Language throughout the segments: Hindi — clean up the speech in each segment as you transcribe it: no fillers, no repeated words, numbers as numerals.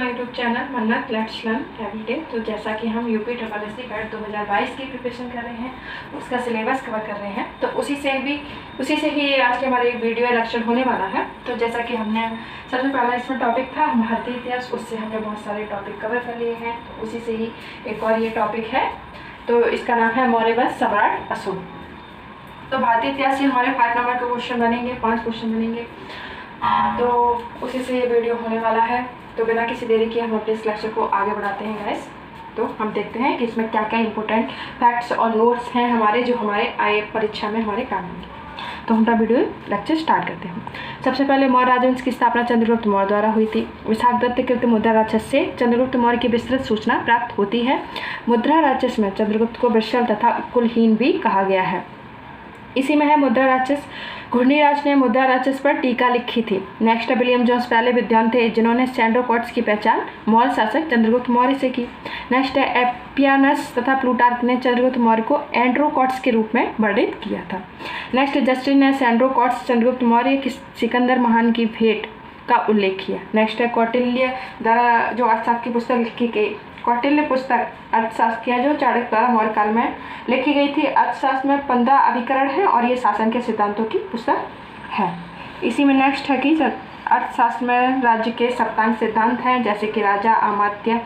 माय यूट्यूब चैनल मन्नत लेट्स लर्न एवरीडे। तो जैसा कि हम यूपी ट्रिपल बैट 2022 की प्रिपरेशन कर रहे हैं, उसका सिलेबस कवर कर रहे हैं, तो उसी से ही आज के हमारे वीडियो लेक्चर होने वाला है। तो जैसा कि हमने सबसे पहला इसमें टॉपिक था भारतीय इतिहास, उससे हमने बहुत सारे टॉपिक कवर कर लिए हैं। तो उसी से ही एक और ये टॉपिक है, तो इसका नाम है मौर्य वंश सम्राट अशोक। तो भारतीय इतिहास से हमारे 5 नंबर के क्वेश्चन बनेंगे, 5 क्वेश्चन बनेंगे। तो उसी से ये वीडियो होने वाला है। तो बिना किसी देरी के हम अपने इस लेक्चर को आगे बढ़ाते हैं गाइस। तो हम देखते हैं कि इसमें क्या क्या इंपॉर्टेंट फैक्ट्स और नोट्स हैं हमारे, जो हमारे आए परीक्षा में हमारे काम आएंगे। तो हम वीडियो लेक्चर स्टार्ट करते हैं। सबसे पहले मौर्य राजवंश की स्थापना चंद्रगुप्त मौर्य द्वारा हुई थी। विशाखदत्त कृत मुद्रा राक्षस से चंद्रगुप्त मौर्य की विस्तृत सूचना प्राप्त होती है। मुद्रा राक्षस में चंद्रगुप्त को वृषल तथा कुलहीन भी कहा गया है। इसी में है मुद्रा राक्षस। घूर्णिराज ने मुद्रा राक्षस पर टीका लिखी थी। नेक्स्ट विलियम जोन्स पहले विद्वान थे जिन्होंने सैंड्रोकॉट्स की पहचान मौर्य शासक चंद्रगुप्त मौर्य से की। नेक्स्ट है एपियानस तथा प्लूटार्क ने चंद्रगुप्त मौर्य को एंड्रोकॉट्स के रूप में वर्णित किया था। नेक्स्ट जस्टिन ने सैंड्रोकॉट्स चंद्रगुप्त मौर्य की सिकंदर महान की भेंट का उल्लेख किया। नेक्स्ट है कौटिल्य द्वारा जो अर्थशास्त्र की पुस्तक लिखी गई, कौटिल्य पुस्तक अर्थशास्त्र की है जो चाणक्य द्वारा मौर्य काल में लिखी गई थी। अर्थशास्त्र में 15 अभिकरण हैं और ये शासन के सिद्धांतों की पुस्तक है। इसी में नेक्स्ट है कि अर्थशास्त्र में राज्य के सप्तांग सिद्धांत हैं, जैसे कि राजा, अमात्य,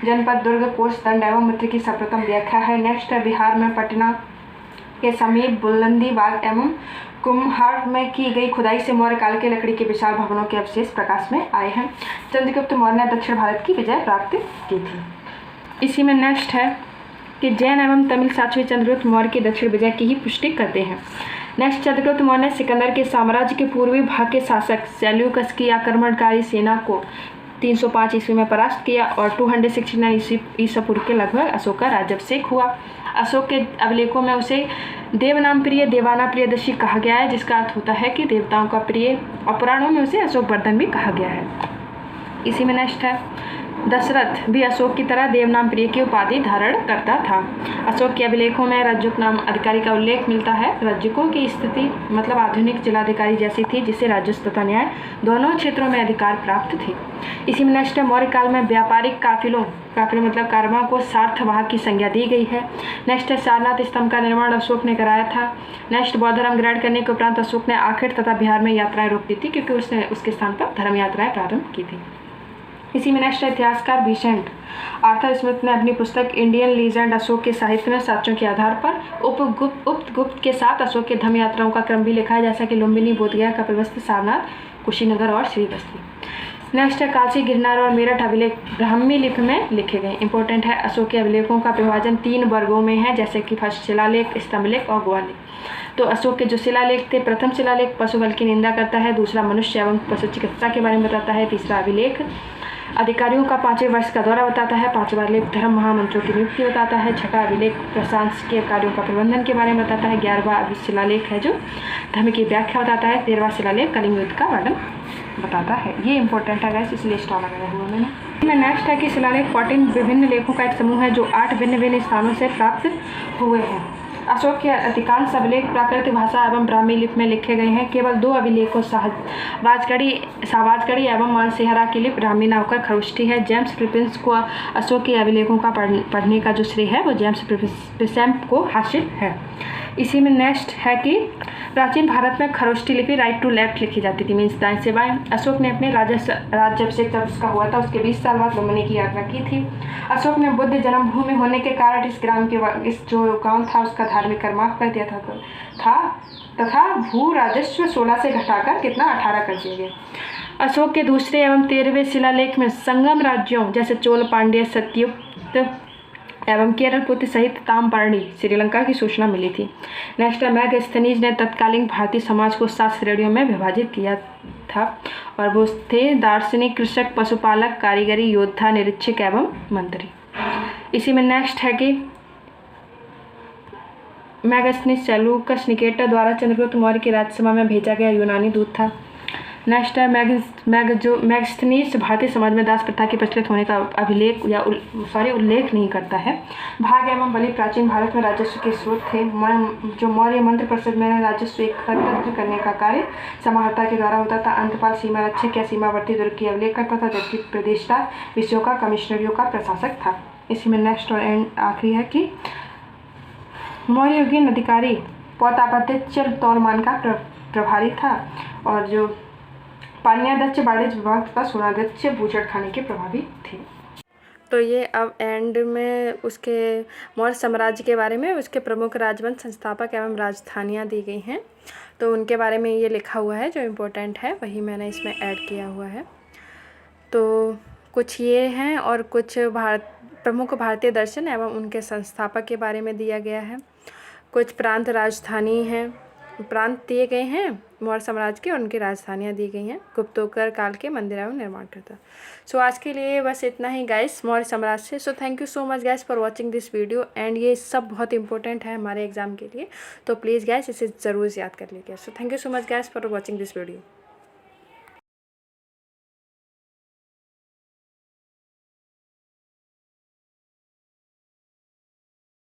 जनपद, दुर्ग, कोष, दंड एवं मित्र की सर्वप्रथम व्याख्या है। नेक्स्ट है बिहार में पटना के समीप बुलंदी बाग एवं कुम्हार में की गई खुदाई से मौर्य काल के लकड़ी के विशाल भवनों के अवशेष प्रकाश में आए हैं। चंद्रगुप्त मौर्य ने दक्षिण भारत की विजय प्राप्त की थी। इसी में नेक्स्ट है कि जैन एवं तमिल साक्ष्य चंद्रगुप्त मौर्य की दक्षिण विजय की ही पुष्टि करते हैं। नेक्स्ट चंद्रगुप्त मौर्य ने सिकंदर के साम्राज्य के पूर्वी भाग के शासक सेल्यूकस की आक्रमणकारी सेना को 305 ईस्वी में परास्त किया और 269 ईसा पूर्व के लगभग अशोक का राज्याभिषेक हुआ। अशोक के अभिलेखों में उसे देवनाम प्रिय, देवाना प्रियदर्शी कहा गया है, जिसका अर्थ होता है कि देवताओं का प्रिय, और पुराणों में उसे अशोक वर्धन भी कहा गया है। इसी में नेक्स्ट है दशरथ भी अशोक की तरह देवनाम प्रिय की उपाधि धारण करता था। अशोक के अभिलेखों में रज्जुक नाम अधिकारी का उल्लेख मिलता है। रज्जुकों की स्थिति मतलब आधुनिक जिलाधिकारी जैसी थी, जिससे राजस्व तथा न्याय दोनों क्षेत्रों में अधिकार प्राप्त थे। इसी में नेक्स्ट है मौर्य काल में व्यापारिक काफिलों मतलब कारवां को सार्थवाहक की संज्ञा दी गई है। नेक्स्ट है सारनाथ स्तंभ का निर्माण अशोक ने कराया था। नेक्स्ट बौद्ध धर्म ग्रहण करने के उपरांत अशोक ने आखिर तथा बिहार में यात्राएं रोक दी थी, क्योंकि उसने उसके स्थान पर धर्म यात्राएं प्रारंभ की थी। इसी में नेक्स्ट इतिहासकार भिसेंट आर्थर स्मिथ ने अपनी पुस्तक इंडियन लीजेंड अशोक के साहित्य में साक्ष्यों के आधार पर उपगुप्त के साथ अशोक के धर्म यात्राओं का क्रम भी लिखा है, जैसा कि लुम्बिनी, बोधगया, कपिलवस्तु, सारनाथ, कुशीनगर और श्रीवस्ती। नेक्स्ट है काशी, गिरनार और मेरठ अभिलेख ब्राह्मी लिपि में लिखे गए। इंपॉर्टेंट है अशोक के अभिलेखों का विभाजन 3 वर्गों में है, जैसे कि फर्स्ट शिलालेख, स्तंभलेख और गुहालेख। तो अशोक के जो शिलालेख थे, प्रथम शिलालेख पशुबल की निंदा करता है, दूसरा मनुष्य एवं पशु चिकित्सा के बारे में बताता है, तीसरा अभिलेख अधिकारियों का 5वें वर्ष का दौरा बताता है, 5वां अभिलेख धर्म महामंत्रों की नियुक्ति बताता है, 6वां अभिलेख प्रशासकीय कार्यों का प्रबंधन के बारे में बताता है, 11वां शिलालेख है जो धर्म की व्याख्या बताता है, 13वां शिलालेख कलिंग युद्ध का वर्णन बताता है। ये इंपॉर्टेंट है गाइस, इसलिए स्टार लगाया हुआ मैंने। नेक्स्ट है कि शिलालेख 14 विभिन्न लेखों का एक समूह है, जो 8 भिन्न स्थानों से प्राप्त हुए हैं। अशोक के अधिकांश अभिलेख प्राकृतिक भाषा एवं ब्राह्मी लिपि में लिखे गए हैं। केवल 2 अभिलेखों सावाजगढ़ी एवं मानसेहरा की लिपि ब्राह्मी न होकर खरोष्ठी है। जेम्स प्रिपेंस को अशोक के अभिलेखों का पढ़ने का जो श्रेय है वो जेम्स प्रिसेम्प को हासिल है। इसी में नेक्स्ट है कि प्राचीन भारत में खरोष्ठी लिपि राइट टू लेफ्ट लिखी जाती थी, मीन्स दाएं से बाएं। अशोक ने अपने राज्याभिषेक जब उसका हुआ था, उसके 20 साल बाद लुम्बिनी की यात्रा की थी। अशोक ने बुद्ध जन्मभूमि होने के कारण इस जो गांव था उसका धार्मिक कर माफ कर दिया था तथा भू राजस्व 16 से घटाकर कितना 18 कर दिया गया। अशोक के दूसरे एवं 13वें शिलालेख में संगम राज्यों जैसे चोल, पांड्य, सत्युक्त एवं केरलपुत्र सहित ताम्रपर्णी श्रीलंका की सूचना मिली थी। नेक्स्ट मैगस्थनीज ने तत्कालीन भारतीय समाज को 7 श्रेणियों में विभाजित किया था, और वो थे दार्शनिक, कृषक, पशुपालक, कारीगरी, योद्धा, निरीक्षक एवं मंत्री। इसी में नेक्स्ट है कि मैगस्थनीज सेल्यूकस निकेटर द्वारा चंद्रगुप्त मौर्य की राज्यसभा में भेजा गया यूनानी दूत था। नेक्स्ट है मैगस्थनीज भारतीय समाज में दास प्रथा के प्रचलित होने का अभिलेख या उल्लेख नहीं करता है। भाग एवं बलि प्राचीन भारत में राजस्व के स्रोत थे। जो मौर्य मंत्र परिषद में राजस्व एकत्र करने का कार्य समाहर्ता के द्वारा होता था। अंतपाल सीमा रक्षक या सीमावर्ती दुर्ग की अभिलेख करता था, जबकि प्रदेशता विषयों का कमिश्नरियों का प्रशासक था। इसी में नेक्स्ट और एंड आखिरी है कि मौर्य युगीन अधिकारी पौतापत्य तौलमान का प्रभारी था, और जो पानियादक्ष वाणिज्य विभाग तथा सोनादक्ष बूचड़ खाने के प्रभावी थे। तो ये अब एंड में उसके मौर्य साम्राज्य के बारे में उसके प्रमुख राजवंश, संस्थापक एवं राजधानियाँ दी गई हैं। तो उनके बारे में ये लिखा हुआ है, जो इम्पोर्टेंट है वही मैंने इसमें ऐड किया हुआ है। तो कुछ ये हैं और कुछ प्रमुख भारतीय दर्शन एवं उनके संस्थापक के बारे में दिया गया है। कुछ प्रांत राजधानी हैं, प्रांत दिए गए हैं मौर्य साम्राज्य के, और उनकी राजधानियाँ दी गई हैं। गुप्तोत्तर काल के मंदिर एवं निर्माण करता। सो आज के लिए बस इतना ही गाइस मौर्य साम्राज्य से। So thank you so much guys for watching this video, and ये सब बहुत इंपॉर्टेंट है हमारे एग्जाम के लिए, तो प्लीज़ गाइस इसे ज़रूर याद कर लीजिए। So thank you so much guys for watching this video.